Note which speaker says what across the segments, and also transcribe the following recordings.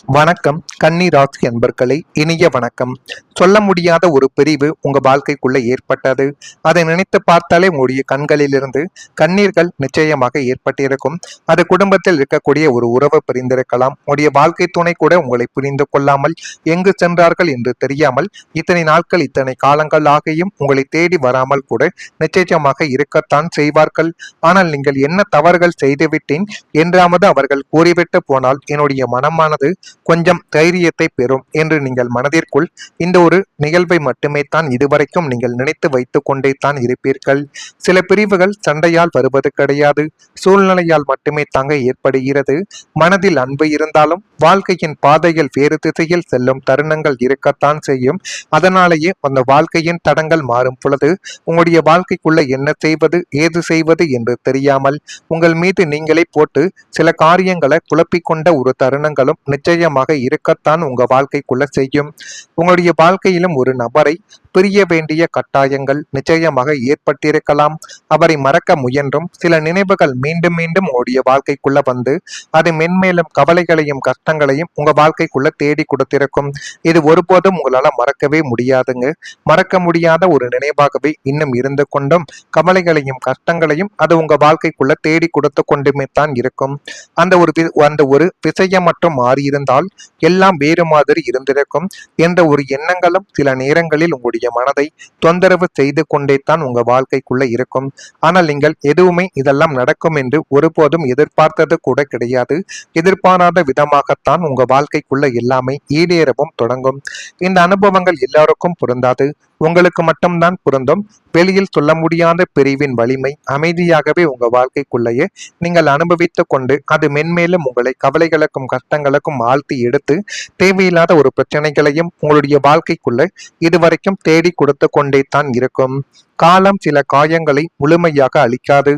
Speaker 1: வணக்கம் கன்னி ராசி அன்பர்களே, இனிய வணக்கம். சொல்ல முடியாத ஒரு பிரிவு உங்க வாழ்க்கைக்குள்ள ஏற்பட்டது. அதை நினைத்து பார்த்தாலே உங்களுடைய கண்களிலிருந்து கண்ணீர்கள் நிச்சயமாக ஏற்பட்டிருக்கும். அது குடும்பத்தில் இருக்கக்கூடிய ஒரு உறவு பிரிந்திருக்கலாம். உங்களுடைய வாழ்க்கை துணை கூட உங்களை புரிந்து கொள்ளாமல் எங்கு சென்றார்கள் என்று தெரியாமல் இத்தனை நாட்கள் இத்தனை காலங்கள் ஆகியும் உங்களை தேடி வராமல் கூட நிச்சயமாக இருக்கத்தான் செய்வார்கள். ஆனால் நீங்கள் என்ன தவறுகள் செய்துவிட்டேன் என்றாவது அவர்கள் கூறிவிட்டு போனால் என்னுடைய மனமானது கொஞ்சம் தைரியத்தை பெறும் என்று நீங்கள் மனதிற்குள் இந்த ஒரு நிகழ்வை மட்டுமே தான் இதுவரைக்கும் நீங்கள் நினைத்து வைத்துக் கொண்டே தான் இருப்பீர்கள். சில பிரிவுகள் சண்டையால் வருவது கிடையாது, சூழ்நிலையால் மட்டுமே தாங்க ஏற்படுகிறது. மனதில் அன்பு இருந்தாலும் வாழ்க்கையின் பாதையில் வேறு திசையில் செல்லும் தருணங்கள் இருக்கத்தான் செய்யும். அதனாலேயே அந்த வாழ்க்கையின் தடங்கள் மாறும் பொழுது உங்களுடைய வாழ்க்கைக்குள்ள என்ன செய்வது ஏது செய்வது என்று தெரியாமல் உங்கள் மீது நீங்களே போட்டு சில காரியங்களை குழப்பிக்கொண்ட ஒரு தருணங்களும் நிச்சயமாக இருக்கத்தான் உங்க வாழ்க்கைக்குள்ள செய்யும். உங்களுடைய வாழ்க்கையிலும் ஒரு நபரை பிரிய வேண்டிய கட்டாயங்கள் நிச்சயமாக ஏற்பட்டிருக்கலாம். அவரை மறக்க முயன்றும் சில நினைவுகள் மீண்டும் மீண்டும் உங்களுடைய வாழ்க்கைக்குள்ள வந்து அது மென்மேலும் கவலைகளையும் கஷ்டங்களையும் உங்க வாழ்க்கைக்குள்ள தேடி கொடுத்திருக்கும். இது ஒருபோதும் உங்களால மறக்கவே முடியாதுங்க. மறக்க முடியாத ஒரு நினைவாகவே இன்னும் இருந்து கொண்டும் கவலைகளையும் கஷ்டங்களையும் அது உங்க வாழ்க்கைக்குள்ள தேடி கொடுத்து கொண்டுமே தான் இருக்கும். அந்த ஒரு விஷயம் மட்டும் மாறியிருந்தால் எல்லாம் வேறு மாதிரி இருந்திருக்கும் என்ற ஒரு எண்ணங்களும் சில நேரங்களில் உங்களுடைய மனதை தொந்தரவு செய்து கொண்டே தான் உங்க வாழ்க்கைக்குள்ள இருக்கும். ஆனால் நீங்கள் எதுவுமே இதெல்லாம் நடக்கும் என்று ஒருபோதும் எதிர்பார்த்தது கூட கிடையாது. எதிர்பாராத விதமாகத்தான் உங்க வாழ்க்கைக்குள்ள எல்லாமே ஈடேறவும் தொடங்கும். இந்த அனுபவங்கள் எல்லாருக்கும் பொருந்தாது, உங்களுக்கு மட்டும்தான் பொருந்தும். வெளியில் சொல்ல முடியாத பிரிவின் வலிமை அமைதியாகவே உங்க வாழ்க்கைக்குள்ளேயே நீங்கள் அனுபவித்துக் கொண்டு அது மென்மேலும் உங்களை கவலைகளுக்கும் கஷ்டங்களுக்கும் ஆழ்த்தி எடுத்து தேவையில்லாத ஒரு பிரச்சனைகளையும் உங்களுடைய வாழ்க்கைக்குள்ள இதுவரைக்கும் தேடி கொடுத்து கொண்டே தான் இருக்கும். காலம் சில காயங்களை முழுமையாக அளிக்காது,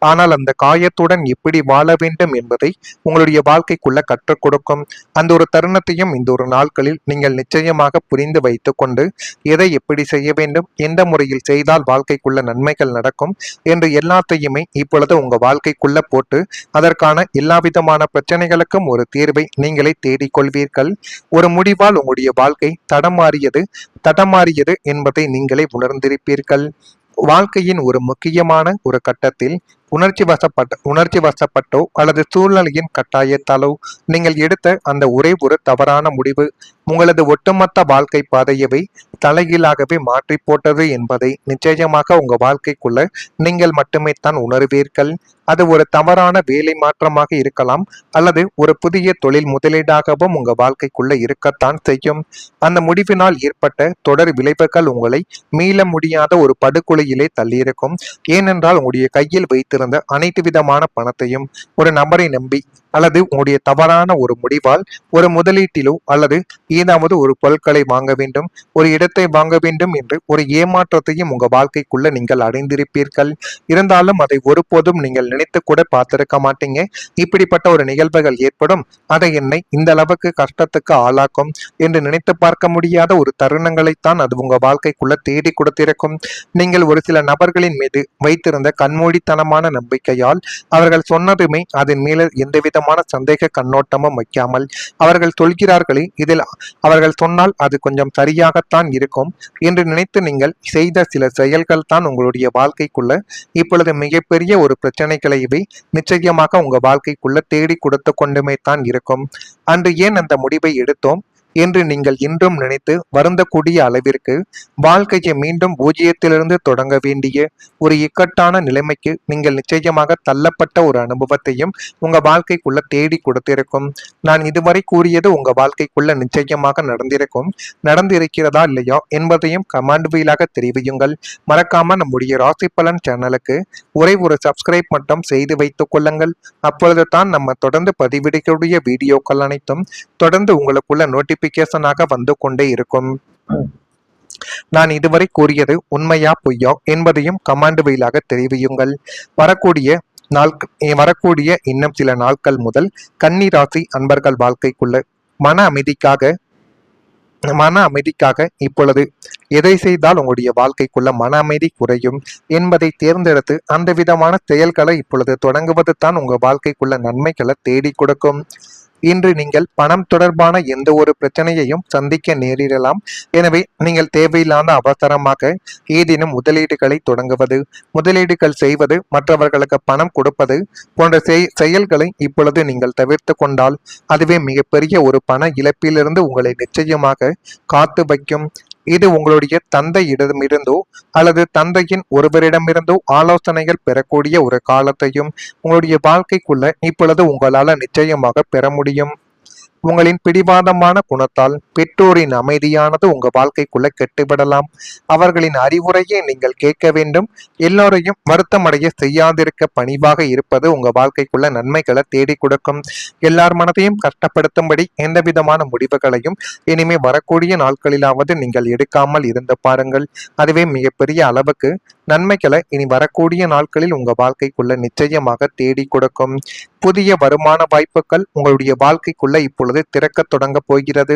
Speaker 1: ஆனால் அந்த காயத்துடன் எப்படி வாழ வேண்டும் என்பதை உங்களுடைய வாழ்க்கைக்குள்ள கற்றுக் கொடுக்கும். அந்த ஒரு தருணத்தையும் இந்த ஒரு நாட்களில் நீங்கள் நிச்சயமாக புரிந்து வைத்துக் கொண்டு எதை எப்படி செய்ய வேண்டும், எந்த முறையில் செய்தால் வாழ்க்கைக்குள்ள நன்மைகள் நடக்கும் என்று எல்லாத்தையுமே இப்பொழுது உங்க வாழ்க்கைக்குள்ள போட்டு அதற்கான எல்லா விதமான பிரச்சனைகளுக்கும் ஒரு தீர்வை நீங்களே தேடிக்கொள்வீர்கள். ஒரு முடிவால் உங்களுடைய வாழ்க்கை தடமாறியது என்பதை நீங்களே உணர்ந்திருப்பீர்கள். வாழ்க்கையின் ஒரு முக்கியமான ஒரு கட்டத்தில் உணர்ச்சி வசப்பட்டோ அல்லது சூழ்நிலையின் கட்டாயத்தாலோ நீங்கள் எடுத்த அந்த ஒரே ஒரு தவறான முடிவு உங்களது ஒட்டுமொத்த வாழ்க்கை பாதையவை தலைகீழாகவே மாற்றி போட்டது என்பதை நிச்சயமாக உங்க வாழ்க்கைக்குள்ள நீங்கள் மட்டுமே தான் உணர்வீர்கள். அது ஒரு தவறான வேலை மாற்றமாக இருக்கலாம், அல்லது ஒரு புதிய தொழில் முதலீடாகவும் உங்க வாழ்க்கைக்குள்ள இருக்கத்தான் செய்யும். அந்த முடிவினால் ஏற்பட்ட தொடர் விளைவுகள் உங்களை மீள முடியாத ஒரு படுகொலையிலே தள்ளியிருக்கும். ஏனென்றால் உங்களுடைய கையில் வைத்திருந்த அனைத்து விதமான பணத்தையும் ஒரு நபரை நம்பி அல்லது உங்களுடைய தவறான ஒரு முடிவால் ஒரு முதலீட்டிலோ அல்லது ஏதாவது ஒரு பொருட்களை வாங்க வேண்டும், ஒரு இடத்தை வாங்க வேண்டும் என்று ஒரு ஏமாற்றத்தையும் உங்க வாழ்க்கைக்குள்ள நீங்கள் அடைந்திருப்பீர்கள். இருந்தாலும் அதை ஒருபோதும் நீங்கள் நினைத்து கூட பார்த்திருக்க மாட்டீங்க. இப்படிப்பட்ட ஒரு நிகழ்வுகள் ஏற்படும், அதை என்னை இந்த அளவுக்கு கஷ்டத்துக்கு ஆளாக்கும் என்று நினைத்து பார்க்க முடியாத ஒரு தருணங்களைத்தான் அது உங்க வாழ்க்கைக்குள்ள தேடி கொடுத்திருக்கும். நீங்கள் ஒரு சில நபர்களின் மீது வைத்திருந்த கண்மூடித்தனமான நம்பிக்கையால் அவர்கள் சொன்னதுமே அதன் மேல எந்த விதமான சந்தேக கண்ணோட்டமும் வைக்காமல் அவர்கள் சொல்கிறார்களே இதில் அவர்கள் சொன்னால் அது கொஞ்சம் சரியாகத்தான் இருக்கும் என்று நினைத்து நீங்கள் செய்த சில செயல்கள் தான் உங்களுடைய வாழ்க்கைக்குள்ள இப்பொழுது மிகப்பெரிய ஒரு பிரச்சனைகளையவே நிச்சயமாக உங்க வாழ்க்கைக்குள்ள தேடி கொடுத்து கொண்டுமே தான் இருக்கும். அன்று ஏன் அந்த முடிவை எடுத்தோம் என்று நீங்கள் இன்றும் நினைத்து வருந்தக்கூடிய அளவிற்கு வாழ்க்கையை மீண்டும் பூஜ்ஜியத்திலிருந்து தொடங்க வேண்டிய ஒரு இக்கட்டான நிலைமைக்கு நீங்கள் நிச்சயமாக தள்ளப்பட்ட ஒரு அனுபவத்தையும் உங்க வாழ்க்கைக்குள்ள தேடி கொடுத்திருக்கும். நான் இதுவரை கூறியது உங்க வாழ்க்கைக்குள்ள நிச்சயமாக நடந்திருக்கிறதா இல்லையா என்பதையும் கமெண்ட் வீலாக தெரிவியுங்கள். மறக்காம நம்முடைய ராசி பலன் சேனலுக்கு ஒரே ஒரு சப்ஸ்கிரைப் மட்டும் செய்து வைத்துக் கொள்ளுங்கள். அப்பொழுது தான் நம்ம தொடர்ந்து பதிவிடக்கூடிய வீடியோக்கள் அனைத்தும் தொடர்ந்து உங்களுக்குள்ள நோட்டிபிகேஷனாக வந்து கொண்டே இருக்கும். நான் இதுவரை கூறியது உண்மையா பொய்யா என்பதையும் கமெண்ட் வழியாக தெரிவியுங்கள். வரக்கூடிய இன்னும் சில நாட்கள் முதல் கன்னி ராசி அன்பர்கள் வாழ்க்கைக்குள்ள மன அமைதிக்காக இப்பொழுது எதை செய்தால் உங்களுடைய வாழ்க்கைக்குள்ள மன அமைதி குறையும் என்பதை தேர்ந்தெடுத்து அந்த விதமான செயல்களை இப்பொழுது தொடங்குவது தான் உங்க வாழ்க்கைக்குள்ள நன்மைகளை தேடி கொடுக்கும். இன்று நீங்கள் பணம் தொடர்பான எந்த ஒரு பிரச்சனையையும் சந்திக்க நேரிடலாம். எனவே நீங்கள் தேவையில்லாத அவசரமாக ஏதேனும் முதலீடுகளை தொடங்குவது, முதலீடுகள் செய்வது, மற்றவர்களுக்கு பணம் கொடுப்பது போன்ற செயல்களை இப்பொழுது நீங்கள் தவிர்த்து கொண்டால் அதுவே மிகப்பெரிய ஒரு பண இழப்பிலிருந்து உங்களை நிச்சயமாக காத்து வைக்கும். இது உங்களுடைய தந்தையிடமிருந்தோ அல்லது தந்தையின் ஒருவரிடமிருந்தோ ஆலோசனைகள் பெறக்கூடிய ஒரு காலத்தையும் உங்களுடைய வாழ்க்கைக்குள்ள இப்பொழுது உங்களால நிச்சயமாக பெற முடியும். உங்களின் பிடிவாதமான குணத்தால் பெற்றோரின் அமைதியானது உங்க வாழ்க்கைக்குள்ள கெட்டுவிடலாம். அவர்களின் அறிவுரையை நீங்கள் கேட்க வேண்டும். எல்லோரையும் வருத்தமடைய செய்யாதிருக்க பணிவாக இருப்பது உங்க வாழ்க்கைக்குள்ள நன்மைகளை தேடி கொடுக்கும். எல்லார் மனதையும் கஷ்டப்படுத்தும்படி எந்த விதமான முடிவுகளையும் இனிமே வரக்கூடிய நாட்களிலாவது நீங்கள் எடுக்காமல் இருந்து பாருங்கள். அதுவே மிகப்பெரிய அளவுக்கு நன்மைகளை இனி வரக்கூடிய நாட்களில் உங்க வாழ்க்கைக்குள்ள நிச்சயமாக தேடி கொடுக்கும். புதிய வருமான வாய்ப்புகள் உங்களுடைய வாழ்க்கைக்குள்ள இப்பொழுது திறக்க தொடங்க போகிறது.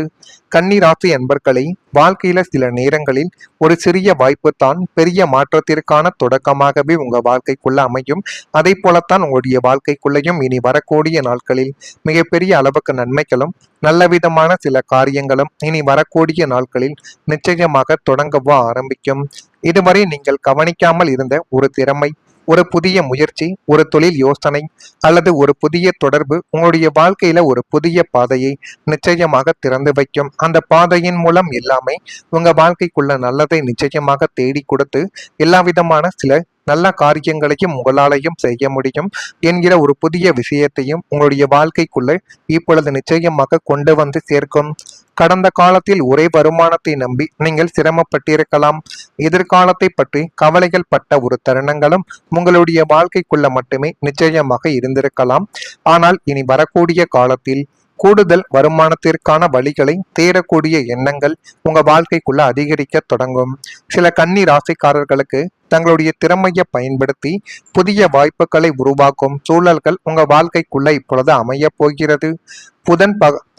Speaker 1: கன்னி ராசி அன்பர்களை, வாழ்க்கையில சில நேரங்களில் ஒரு சிறிய வாய்ப்பு தான் பெரிய மாற்றத்திற்கான தொடக்கமாகவே உங்க வாழ்க்கைக்குள்ள அமையும். அதை போலத்தான் உங்களுடைய வாழ்க்கைக்குள்ளையும் இனி வரக்கூடிய நாட்களில் மிகப்பெரிய அளவுக்கு நன்மைகளும் நல்ல விதமான சில காரியங்களும் இனி வரக்கூடிய நாட்களில் நிச்சயமாக தொடங்கவோ ஆரம்பிக்கும். இதுவரை நீங்கள் கவனிக்காமல் இருந்த ஒரு திறமை, ஒரு புதிய முயற்சி, ஒரு தொழில் யோசனை அல்லது ஒரு புதிய தொடர்பு உங்களுடைய வாழ்க்கையில ஒரு புதிய பாதையை நிச்சயமாக திறந்து வைக்கும். அந்த பாதையின் மூலம் எல்லாமே உங்க வாழ்க்கைக்குள்ள நல்லதை நிச்சயமாக தேடி கொடுத்து எல்லா விதமான சில நல்ல காரியங்களையும் உங்களாலையும் செய்ய முடியும் என்கிற ஒரு புதிய விஷயத்தையும் உங்களுடைய வாழ்க்கைக்குள்ள இப்பொழுது நிச்சயமாக கொண்டு வந்து சேர்க்கும். கடந்த காலத்தில் ஒரே வருமானத்தை நம்பி நீங்கள் சிரமப்பட்டிருக்கலாம். எதிர்காலத்தை பற்றி கவலைகள் பட்ட ஒரு தருணங்களும் உங்களுடைய வாழ்க்கைக்குள்ள மட்டுமே நிச்சயமாக இருந்திருக்கலாம். ஆனால் இனி வரக்கூடிய காலத்தில் கூடுதல் வருமானத்திற்கான வழிகளை தேடக்கூடிய எண்ணங்கள் உங்க வாழ்க்கைக்குள்ள அதிகரிக்க தொடங்கும். சில கன்னி ராசிக்காரர்களுக்கு தங்களுடைய திறமையை பயன்படுத்தி புதிய வாய்ப்புகளை உருவாக்கும் சூழல்கள் உங்க வாழ்க்கைக்குள்ள இப்பொழுது அமைய போகிறது.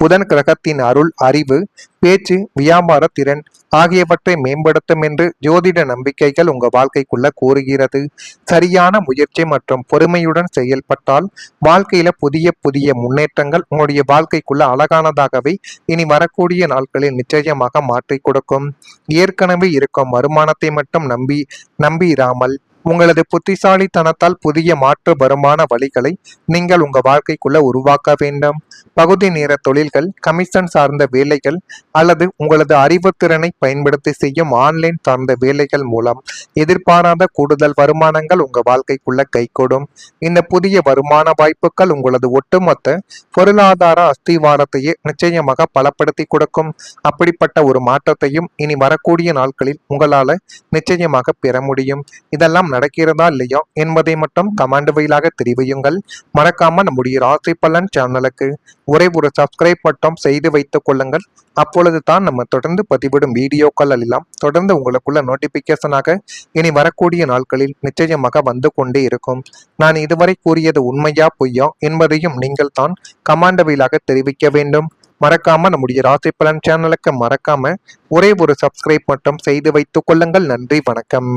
Speaker 1: புதன் கிரகத்தின் அருள், அறிவு, பேச்சு, வியாபார திறன் ஆகியவற்றை மேம்படுத்தும் என்று ஜோதிட நம்பிக்கைகள் உங்க வாழ்க்கைக்குள்ள கூறுகிறது. சரியான முயற்சி மற்றும் பொறுமையுடன் செயல்பட்டால் வாழ்க்கையில புதிய புதிய முன்னேற்றங்கள் உங்களுடைய வாழ்க்கைக்குள்ள அழகானதாகவே இனி வரக்கூடிய நாட்களில் நிச்சயமாக மாற்றி கொடுக்கும். ஏற்கனவே இருக்கும் வருமானத்தை மட்டும் நம்பிராமல் உங்களது புத்திசாலித்தனத்தால் புதிய மாற்று வருமான வழிகளை நீங்கள் உங்க வாழ்க்கைக்குள்ள உருவாக்க வேண்டும். பகுதி நேர தொழில்கள், கமிஷன் சார்ந்த வேலைகள் அல்லது உங்களது அறிவுத்திறனை பயன்படுத்தி செய்யும் ஆன்லைன் சார்ந்த வேலைகள் மூலம் எதிர்பாராத கூடுதல் வருமானங்கள் உங்க வாழ்க்கைக்குள்ள கைகூடும். இந்த புதிய வருமான வாய்ப்புகள் உங்களது ஒட்டுமொத்த பொருளாதார அஸ்திவாரத்தையே நிச்சயமாக பலப்படுத்தி கொடுக்கும். அப்படிப்பட்ட ஒரு மாற்றத்தையும் இனி வரக்கூடிய நாட்களில் உங்களால நிச்சயமாக பெற முடியும். இதெல்லாம் நடக்கிறதா இல்லையா என்பதை மட்டும் கமெண்ட் வாயிலாக தெரிவியுங்கள். மறக்காம நம்முடைய ராசி பலன் சேனலுக்கு ஒரே ஒரு சப்ஸ்கிரைப் மட்டும் செய்து வைத்துக் கொள்ளுங்கள். அப்பொழுது தான் நம்ம தொடர்ந்து பதிவிடும் வீடியோக்கள் எல்லாம் தொடர்ந்து உங்களுக்குள்ள நோட்டிபிகேஷனாக இனி வரக்கூடிய நாட்களில் நிச்சயமாக வந்து கொண்டே இருக்கும். நான் இதுவரை கூறியது உண்மையா பொய்யா என்பதையும் நீங்கள் தான் கமெண்ட் வாயிலாக தெரிவிக்க வேண்டும். மறக்காம நம்முடைய ராசி பலன் சேனலுக்கு மறக்காம ஒரே ஒரு சப்ஸ்கிரைப் மட்டும் செய்து வைத்துக் கொள்ளுங்கள். நன்றி, வணக்கம்.